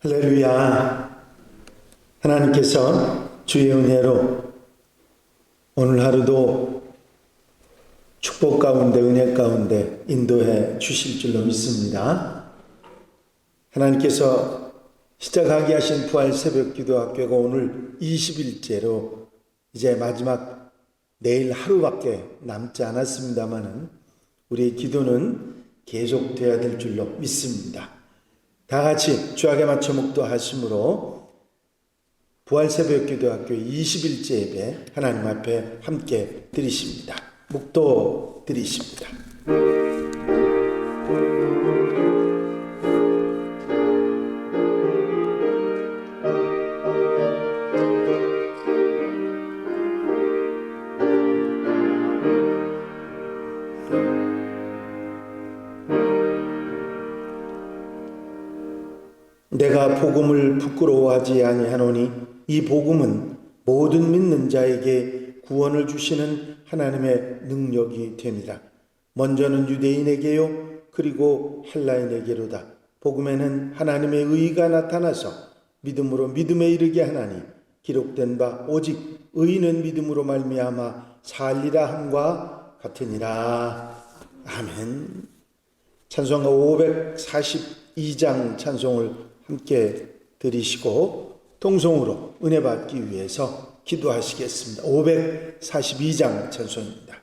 할렐루야. 하나님께서 주의 은혜로 오늘 하루도 축복 가운데 은혜 가운데 인도해 주실 줄로 믿습니다. 하나님께서 시작하게 하신 부활 새벽 기도학교가 오늘 20일째로 이제 마지막 내일 하루밖에 남지 않았습니다만은 우리의 기도는 계속돼야 될 줄로 믿습니다. 다 같이 주약에 맞춰 묵도하심으로 부활 새벽 기도학교 20일째 예배 하나님 앞에 함께 드리십니다. 묵도 드리십니다. 내가 복음을 부끄러워하지 아니하노니 이 복음은 모든 믿는 자에게 구원을 주시는 하나님의 능력이 됩니다. 먼저는 유대인에게요 그리고 헬라인에게로다. 복음에는 하나님의 의가 나타나서 믿음으로 믿음에 이르게 하나니 기록된 바 오직 의인은 믿음으로 말미암아 살리라 함과 같으니라. 아멘. 찬송가 542장 찬송을 함께 드리시고 통성으로 은혜 받기 위해서 기도하시겠습니다. 542장 찬송입니다.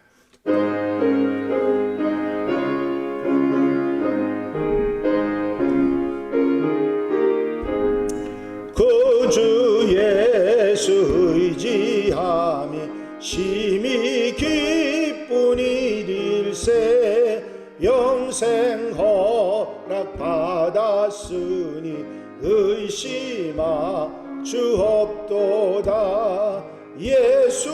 그 주 예수 의지함이 심히 기쁜 일일세 영생 허락 받았으니 의심하 주옵도다. 예수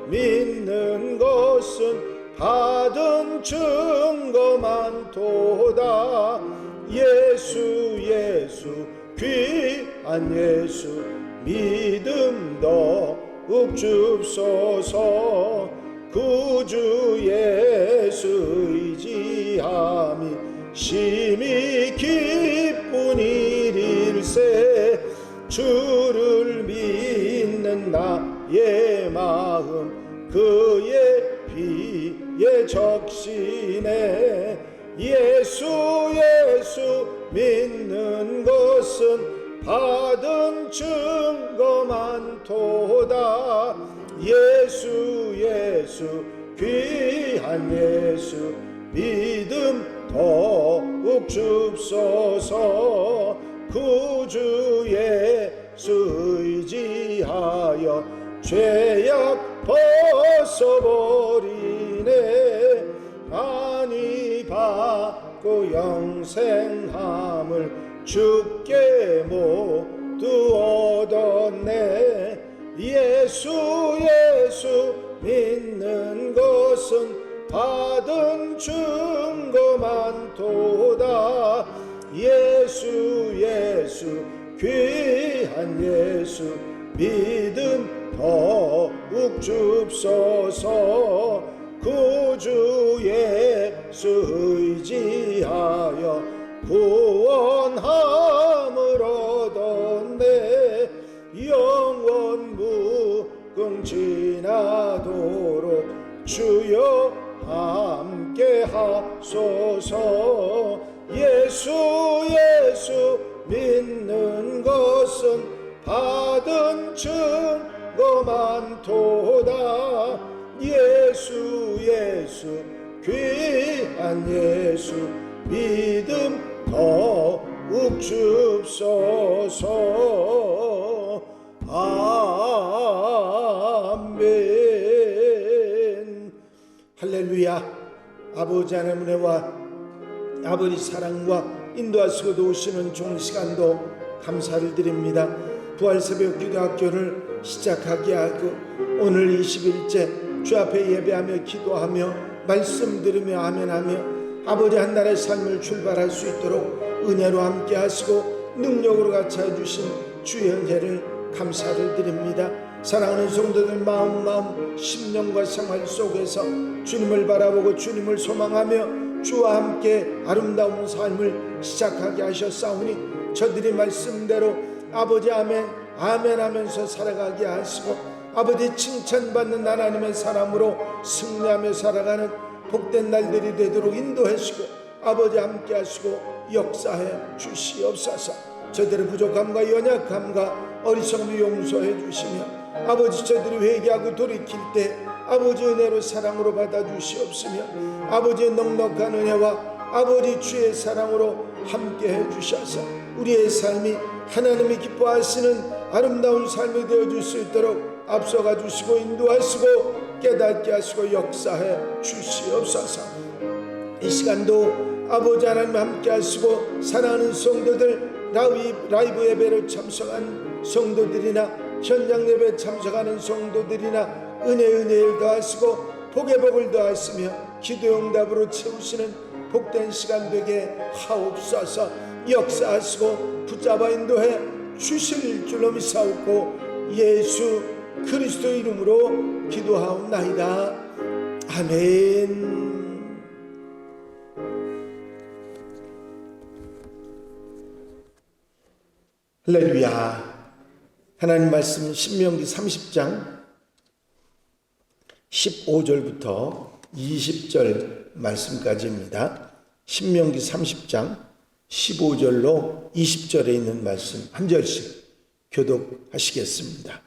믿는 것은 받은 증거만 도다. 예수 귀한 예수 믿음 더욱 줍소서. 구주 예수 의지함이 심히 기쁜 일일세 주를 믿는 나의 마음 그의 피에 적시네. 예수 믿는 것은 받은 증거만 도다. 예수 귀한 예수 믿음 더욱 줍소서. 구주 예수 의지하여 죄악 벗어버리네. 안위 받고 영생함을 주께 모두 얻었네. 예수 믿는 것은 받은 증거만 도다. 예수 귀한 예수 믿음 더욱 줍소서. 구주 예수 의지하여 구원함을 얻었네. 영원 무궁 지나도록 주여 함께 하소서. 예수 믿는 것은 받은 증거만 도다. 예수 귀한 예수 믿음 더욱 줍소서. 아멘. 할렐루야. 아버지 하나님의 은혜와 아버지 사랑과 인도하시고 도우시는 좋은 시간도 감사를 드립니다. 부활 새벽 기도학교를 시작하게 하고 오늘 20일째 주 앞에 예배하며 기도하며 말씀 들으며 아멘하며 아버지 한 날의 삶을 출발할 수 있도록 은혜로 함께 하시고 능력으로 같이 해주신 주의 은혜를 감사를 드립니다. 사랑하는 성도들 마음 심령과 생활 속에서 주님을 바라보고 주님을 소망하며 주와 함께 아름다운 삶을 시작하게 하셨사오니 저들이 말씀대로 아버지 아멘 아멘 하면서 살아가게 하시고 아버지 칭찬받는 하나님의 사람으로 승리하며 살아가는 복된 날들이 되도록 인도하시고 아버지 함께 하시고 역사해 주시옵소서. 저들의 부족함과 연약함과 어리석음을 용서해 주시며 아버지 저들이 회개하고 돌이킬 때 아버지 은혜로 사랑으로 받아주시옵으며 아버지의 넉넉한 은혜와 아버지 주의 사랑으로 함께 해주셔서 우리의 삶이 하나님이 기뻐하시는 아름다운 삶이 되어줄 수 있도록 앞서가 주시고 인도하시고 깨닫게 하시고 역사해 주시옵소서. 이 시간도 아버지 하나님 함께 하시고 사랑하는 성도들 라이브 예배로 참석한 성도들이나 현장 예배 참석하는 성도들이나 은혜를 더하시고 복의 복을 더하시며 기도 응답으로 채우시는 복된 시간 되게 하옵소서. 역사하시고 붙잡아 인도해 주실 줄로 믿사옵고 예수 그리스도 이름으로 기도하옵나이다. 아멘. 할렐루야. 하나님 말씀 신명기 30장 15절부터 20절 말씀까지입니다. 신명기 30장 15절로 20절에 있는 말씀 한 절씩 교독하시겠습니다.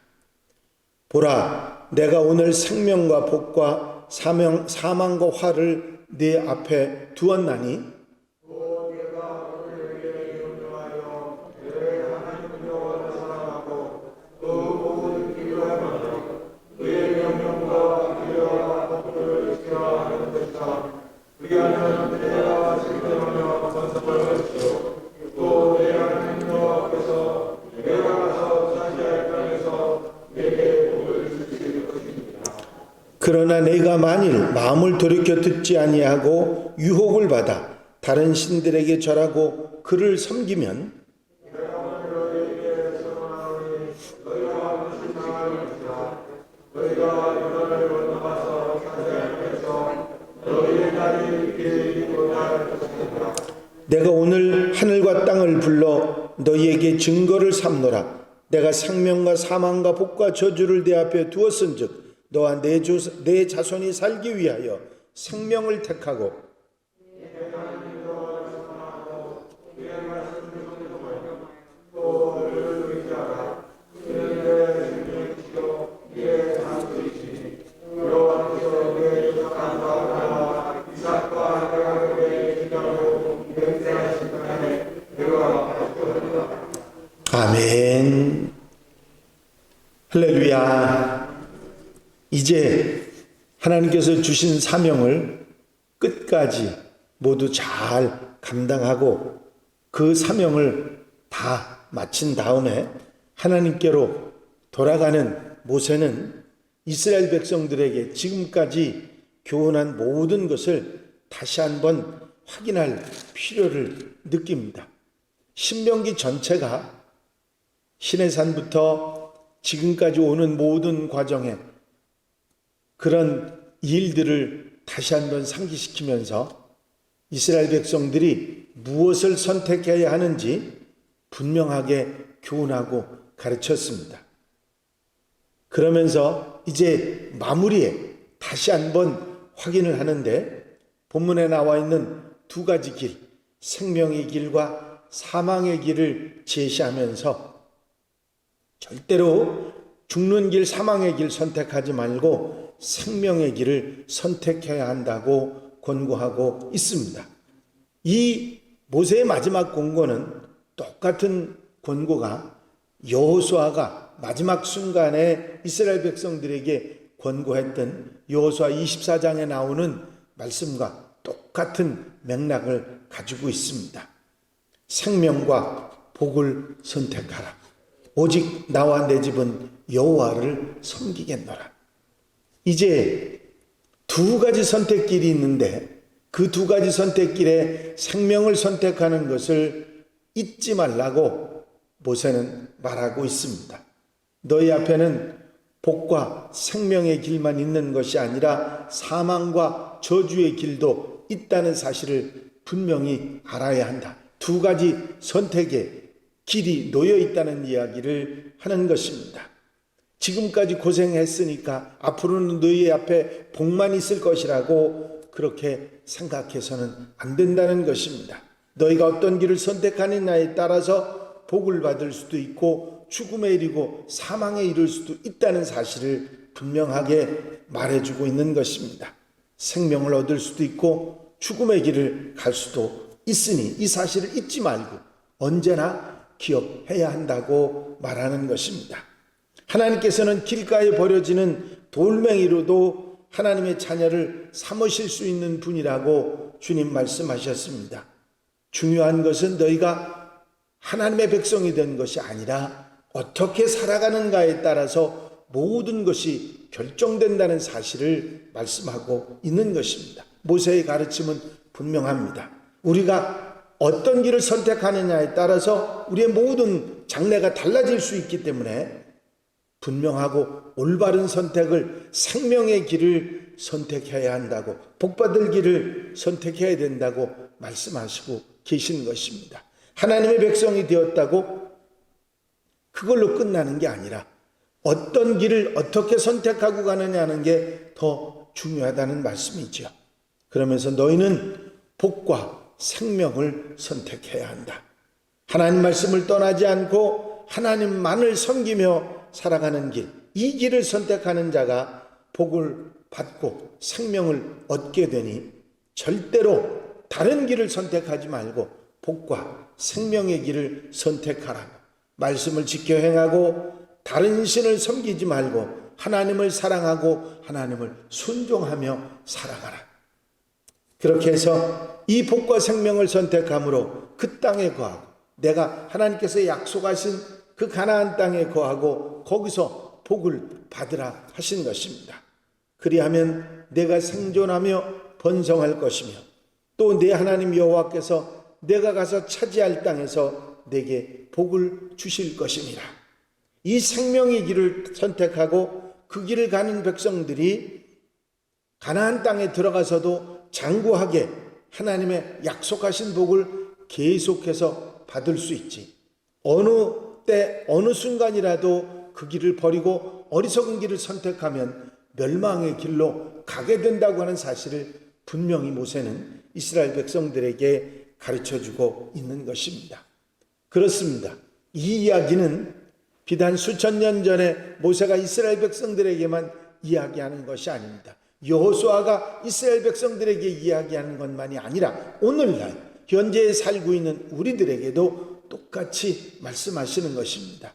보라, 내가 오늘 생명과 복과 사망과 화를 네 앞에 두었나니 그러나 내가 만일 마음을 돌이켜 듣지 아니하고 유혹을 받아 다른 신들에게 절하고 그를 섬기면 내가 오늘 하늘과 땅을 불러 너희에게 증거를 삼노라. 내가 생명과 사망과 복과 저주를 내 앞에 두었은즉 너와 내 자손이 살기 위하여 생명을 택하고 아멘. 할렐루야. 이제 하나님께서 주신 사명을 끝까지 모두 잘 감당하고 그 사명을 다 마친 다음에 하나님께로 돌아가는 모세는 이스라엘 백성들에게 지금까지 교훈한 모든 것을 다시 한번 확인할 필요를 느낍니다. 신명기 전체가 시내산부터 지금까지 오는 모든 과정에 그런 일들을 다시 한번 상기시키면서 이스라엘 백성들이 무엇을 선택해야 하는지 분명하게 교훈하고 가르쳤습니다. 그러면서 이제 마무리에 다시 한번 확인을 하는데 본문에 나와 있는 두 가지 길, 생명의 길과 사망의 길을 제시하면서 절대로 죽는 길, 사망의 길 선택하지 말고 생명의 길을 선택해야 한다고 권고하고 있습니다. 이 모세의 마지막 권고는 똑같은 권고가 여호수아가 마지막 순간에 이스라엘 백성들에게 권고했던 여호수아 24장에 나오는 말씀과 똑같은 맥락을 가지고 있습니다. 생명과 복을 선택하라. 오직 나와 내 집은 여호와를 섬기겠노라. 이제 두 가지 선택길이 있는데 그 두 가지 선택길에 생명을 선택하는 것을 잊지 말라고 모세는 말하고 있습니다. 너희 앞에는 복과 생명의 길만 있는 것이 아니라 사망과 저주의 길도 있다는 사실을 분명히 알아야 한다. 두 가지 선택의 길이 놓여 있다는 이야기를 하는 것입니다. 지금까지 고생했으니까 앞으로는 너희 앞에 복만 있을 것이라고 그렇게 생각해서는 안 된다는 것입니다. 너희가 어떤 길을 선택하느냐에 따라서 복을 받을 수도 있고 죽음에 이르고 사망에 이를 수도 있다는 사실을 분명하게 말해주고 있는 것입니다. 생명을 얻을 수도 있고 죽음의 길을 갈 수도 있으니 이 사실을 잊지 말고 언제나 기억해야 한다고 말하는 것입니다. 하나님께서는 길가에 버려지는 돌멩이로도 하나님의 자녀를 삼으실 수 있는 분이라고 주님 말씀하셨습니다. 중요한 것은 너희가 하나님의 백성이 된 것이 아니라 어떻게 살아가는가에 따라서 모든 것이 결정된다는 사실을 말씀하고 있는 것입니다. 모세의 가르침은 분명합니다. 우리가 어떤 길을 선택하느냐에 따라서 우리의 모든 장래가 달라질 수 있기 때문에 분명하고 올바른 선택을, 생명의 길을 선택해야 한다고, 복받을 길을 선택해야 된다고 말씀하시고 계신 것입니다. 하나님의 백성이 되었다고 그걸로 끝나는 게 아니라 어떤 길을 어떻게 선택하고 가느냐는 게 더 중요하다는 말씀이죠. 그러면서 너희는 복과 생명을 선택해야 한다. 하나님 말씀을 떠나지 않고 하나님만을 섬기며 살아가는 길, 이 길을 선택하는 자가 복을 받고 생명을 얻게 되니 절대로 다른 길을 선택하지 말고 복과 생명의 길을 선택하라고, 말씀을 지켜 행하고 다른 신을 섬기지 말고 하나님을 사랑하고 하나님을 순종하며 살아가라. 그렇게 해서 이 복과 생명을 선택함으로 그 땅에 거하고, 내가 하나님께서 약속하신 그 가나안 땅에 거하고 거기서 복을 받으라 하신 것입니다. 그리하면 내가 생존하며 번성할 것이며 또 내 하나님 여호와께서 내가 가서 차지할 땅에서 내게 복을 주실 것이니라. 이 생명의 길을 선택하고 그 길을 가는 백성들이 가나안 땅에 들어가서도 장구하게 하나님의 약속하신 복을 계속해서 받을 수 있지, 어느 때 어느 순간이라도 그 길을 버리고 어리석은 길을 선택하면 멸망의 길로 가게 된다고 하는 사실을 분명히 모세는 이스라엘 백성들에게 가르쳐주고 있는 것입니다. 그렇습니다. 이 이야기는 비단 수천 년 전에 모세가 이스라엘 백성들에게만 이야기하는 것이 아닙니다. 여호수아가 이스라엘 백성들에게 이야기하는 것만이 아니라 오늘날 현재에 살고 있는 우리들에게도 똑같이 말씀하시는 것입니다.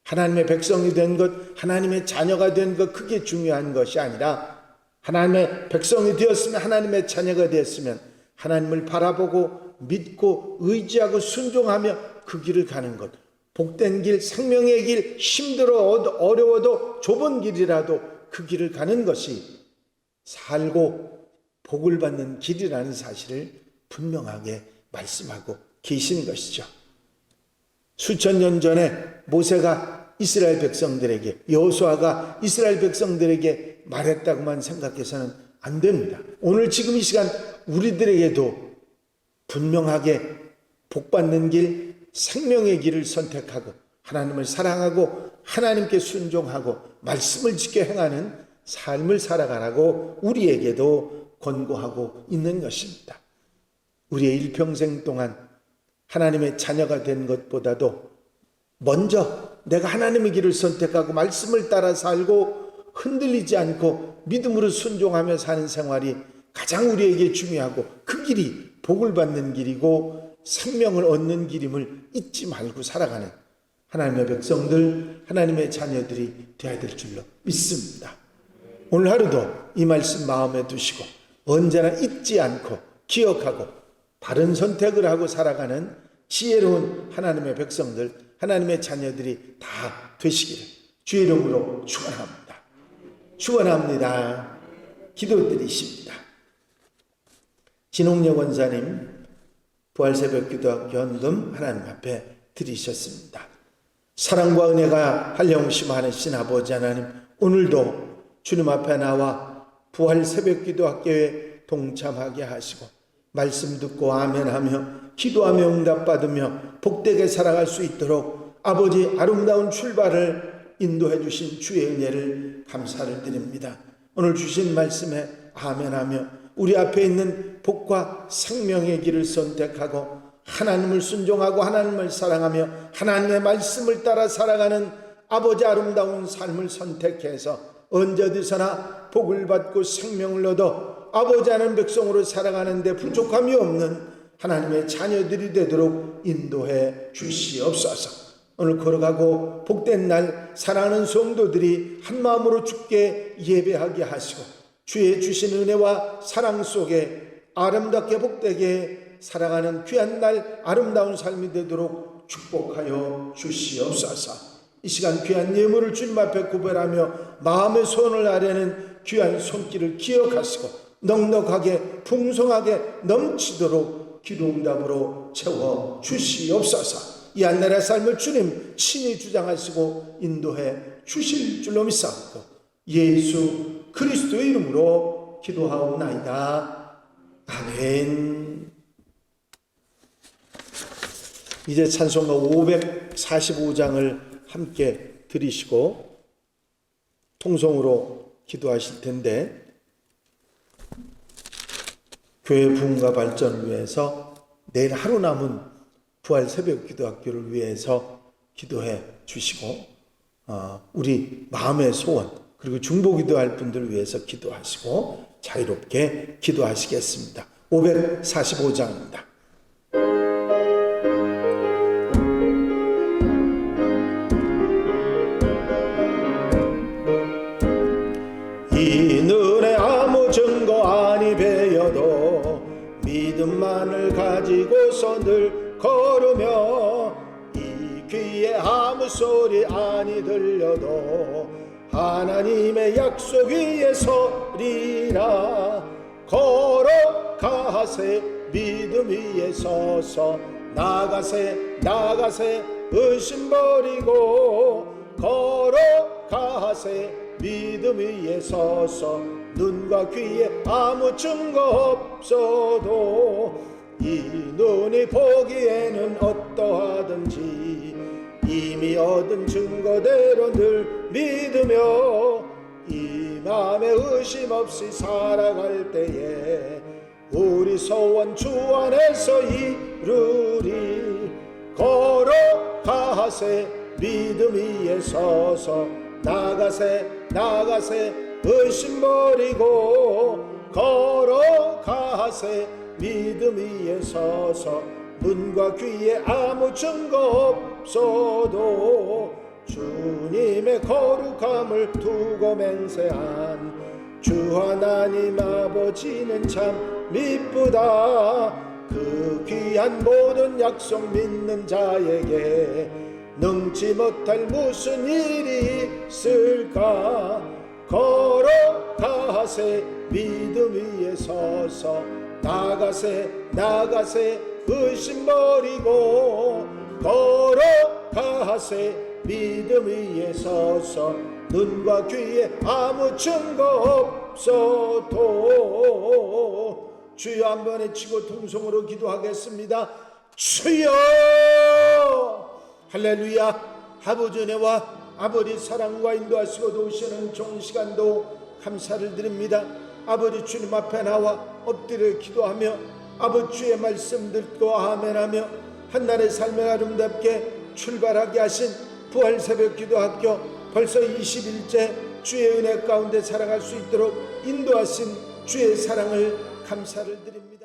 하나님의 백성이 된 것, 하나님의 자녀가 된 것, 그게 중요한 것이 아니라 하나님의 백성이 되었으면, 하나님의 자녀가 되었으면 하나님을 바라보고 믿고 의지하고 순종하며 그 길을 가는 것, 복된 길, 생명의 길, 힘들어 어려워도 좁은 길이라도 그 길을 가는 것이 살고 복을 받는 길이라는 사실을 분명하게 말씀하고 계신 것이죠. 수천 년 전에 모세가 이스라엘 백성들에게, 여호수아가 이스라엘 백성들에게 말했다고만 생각해서는 안 됩니다. 오늘 지금 이 시간 우리들에게도 분명하게 복받는 길, 생명의 길을 선택하고 하나님을 사랑하고 하나님께 순종하고 말씀을 지켜 행하는 삶을 살아가라고 우리에게도 권고하고 있는 것입니다. 우리의 일평생 동안 하나님의 자녀가 된 것보다도 먼저 내가 하나님의 길을 선택하고 말씀을 따라 살고 흔들리지 않고 믿음으로 순종하며 사는 생활이 가장 우리에게 중요하고 그 길이 복을 받는 길이고 생명을 얻는 길임을 잊지 말고 살아가는 하나님의 백성들, 하나님의 자녀들이 되어야 될 줄로 믿습니다. 오늘 하루도 이 말씀 마음에 두시고 언제나 잊지 않고 기억하고 바른 선택을 하고 살아가는 지혜로운 하나님의 백성들, 하나님의 자녀들이 다 되시기를 주의 이름으로 축원합니다. 축원합니다. 기도드리십니다. 진홍여 권사님 부활새벽기도학교 헌금 하나님 앞에 드리셨습니다. 사랑과 은혜가 한량없이 많으신 아버지 하나님, 오늘도 주님 앞에 나와 부활새벽기도학교에 동참하게 하시고 말씀 듣고 아멘하며 기도하며 응답받으며 복되게 살아갈 수 있도록 아버지 아름다운 출발을 인도해 주신 주의 은혜를 감사를 드립니다. 오늘 주신 말씀에 아멘하며 우리 앞에 있는 복과 생명의 길을 선택하고 하나님을 순종하고 하나님을 사랑하며 하나님의 말씀을 따라 살아가는 아버지 아름다운 삶을 선택해서 언제 어디서나 복을 받고 생명을 얻어 아버지 하는 백성으로 살아가는 데 부족함이 없는 하나님의 자녀들이 되도록 인도해 주시옵소서. 오늘 걸어가고 복된 날 사랑하는 성도들이 한마음으로 주께 예배하게 하시고 주의 주신 은혜와 사랑 속에 아름답게 복되게 살아가는 귀한 날 아름다운 삶이 되도록 축복하여 주시옵소서. 이 시간 귀한 예물을 주님 앞에 구별하며 마음의 소원을 아뢰는 귀한 손길을 기억하시고 넉넉하게 풍성하게 넘치도록 기도응답으로 채워 주시옵소서. 이 한 날의 삶을 주님 친히 주장하시고 인도해 주실 줄로 믿사옵고 예수 그리스도의 이름으로 기도하옵나이다. 아멘. 이제 찬송가 545장을 함께 들으시고 통성으로 기도하실 텐데, 교회 부흥과 발전을 위해서 내일 하루 남은 부활 새벽 기도학교를 위해서 기도해 주시고 우리 마음의 소원 그리고 중보 기도할 분들을 위해서 기도하시고 자유롭게 기도하시겠습니다. 545장입니다. 이 눈에 아무 증거 아니 배여도 믿음만을 가지고서 늘 걸으며 이 귀에 아무 소리 아니 들려도 하나님의 약속 위에 서리라. 걸어가세 믿음 위에 서서 나가세 의심 버리고 걸어가세 믿음 위에 서서 눈과 귀에 아무 증거 없어도 이 눈이 보기에는 어떠하든지 이미 얻은 증거대로 늘 믿으며 이 마음에 의심 없이 살아갈 때에 우리 소원 주 안에서 이루리. 걸어가세 믿음 위에 서서 나가세 의심 버리고 걸어가세 믿음 위에 서서 눈과 귀에 아무 증거 없어도 주님의 거룩함을 두고 맹세한 주 하나님 아버지는 참 미쁘다. 그 귀한 모든 약속 믿는 자에게 능치 못할 무슨 일이 있을까. 걸어가세 믿음 위에 서서 나가세 의심 버리고 걸어가세 믿음 위에 서서 눈과 귀에 아무 증거 없어도 주여 한번 외치고 통성으로 기도하겠습니다. 주여 할렐루야. 아버지 은혜와 아버지 사랑과 인도하시고 도우시는 좋은 시간도 감사를 드립니다. 아버지 주님 앞에 나와 엎드려 기도하며 아버지 주의 말씀 듣고 아멘하며 한날의 삶을 아름답게 출발하게 하신 부활 새벽 기도학교 벌써 20일째 주의 은혜 가운데 살아갈 수 있도록 인도하신 주의 사랑을 감사를 드립니다.